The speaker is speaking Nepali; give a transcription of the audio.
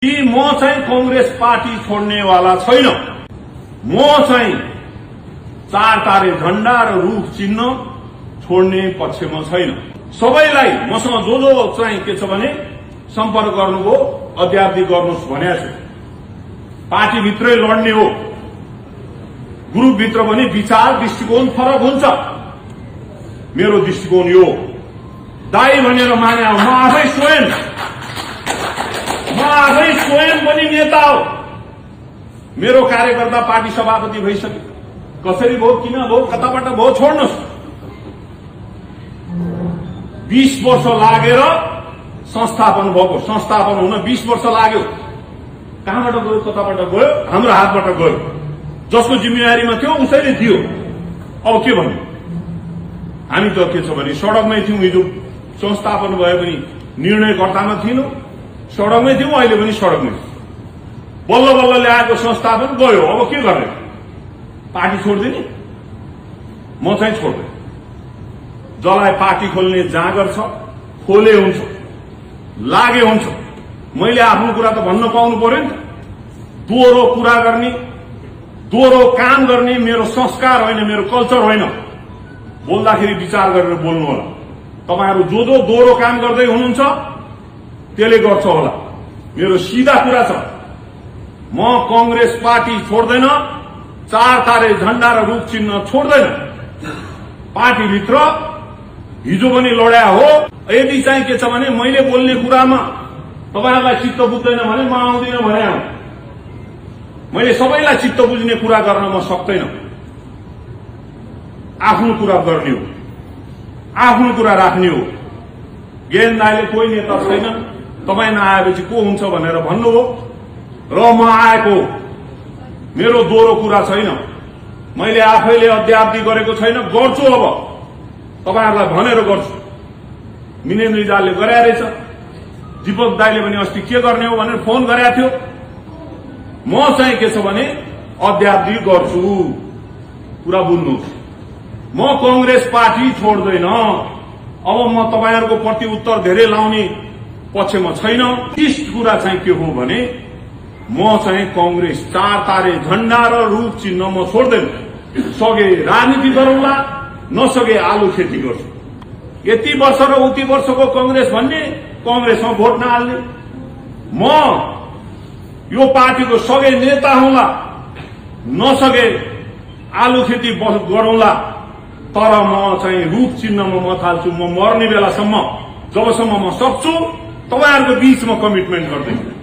कि म चाहिँ कांग्रेस पार्टी छोड्नेवाला छैन। म चाहिँ चार तारे झण्डा र रूख चिन्ह छोड्ने पक्षमा छैन। सबैलाई मसँग जो चाहिँ के छ भने सम्पर्क गर्नुभयो, अध्याप्ति गर्नुहोस् भनेको छु। पार्टीभित्रै लड्ने हो, ग्रुपभित्र पनि विचार दृष्टिकोण फरक हुन्छ। मेरो दृष्टिकोण यो दाई भनेर माने म आफै स्वयं पनि नेता हो। मेरो कार्यकर्ता पार्टी सभापति भइसक्यो। कसरी भयो, किन भयो, कताबाट भयो छोड्नुहोस्। 20 वर्ष लागेर संस्थापन भएको, संस्थापन हुन 20 वर्ष लाग्यो। कहाँबाट गयो, कताबाट गयो, हाम्रो हातबाट गयो। जसको जिम्मेवारीमा थियो उसैले दियो। अब के भन्नु, हामी त के छ भने सड़कमै थियौं। हिजो संस्थापन भए पनि निर्णयकर्तामा थिएनौं, सड़कमै थियौं। अहिले पनि सड़कमै बल्ल बल्ल ल्याएको संस्थापन गयो। अब के गर्ने, पार्टी छोड्दिने? म चाहिँ छोड्दैन। जसलाई पार्टी खोल्ने जाँगर छ खोले हुन्छ, लागे हुन्छ। मैले आफ्नो कुरा त भन्न पाउनु पर्यो नि त। दोहोरो कुरा गर्ने, दोहोरो काम गर्ने मेरो संस्कार होइन, मेरो कल्चर होइन। बोल्दाखेरि विचार गरेर बोल्नु होला। तपाईहरु जो दोहोरो काम गर्दै हुनुहुन्छ त्यसले गर्छ होला। मेरो सिधा कुरा छ, म कांग्रेस पार्टी छोड्दैन, चार तारे झण्डा र रूख चिन्ह छोड्दैन। पार्टीभित्र हिजो पनि लड्या हो। यदि चाहिँ के छ भने मैले बोल्ने कुरामा तपाईहरुलाई चित्त बुझ्दैन भने म आउँदिन भने आउँ। मैले सबैलाई चित्त बुझ्ने कुरा गर्न म सक्दैन। आफ्नो कुरा गर्ने हो, आफ्नो कुरा राख्ने हो। गेन दाइले कोही नेता छैन, तपाई नआएपछि को हुन्छ भनेर भन्नुभयो र म आएको। मेरो दोहोरो कुरा छैन, मैले आफैले अध्याप्ति गरेको छैन, गर्छु। अब तपाईहरुलाई भनेर गर्छु। मिनेन्द्र रिजालले गरे रहेछ, दीपक दाइले पनि अस्ति के गर्ने हो भनेर फोन गरेको थियो। म चाहिँ के छ भने अध्याप्ति गर्छु। कुरा बुझ्नुहोस्, म कांग्रेस पार्टी छोड्दैन। अब म तपाईहरुको प्रतिउत्तर धेरै लाउने पक्षमा छैन। इष्ट कुरा चाहिँ के हो भने म चाहिँ कांग्रेस चार तारे झण्डा र रूख चिन्ह म छोड्दैन। सके राजनीति गरौँला, नसके आलु खेती गर्छु। यति वर्ष र उति वर्षको कांग्रेस भन्ने, कांग्रेसमा भोट नहाल्ने। म यो पार्टीको सके नेता हुँला, नसके आलु खेती गरौँला। तर म चाहिँ रूख चिन्हमा मत हाल्छु। म मर्ने बेलासम्म, जबसम्म म सक्छु। तपाईहरुको बीचमा कमिटमेन्ट गर्दैछु।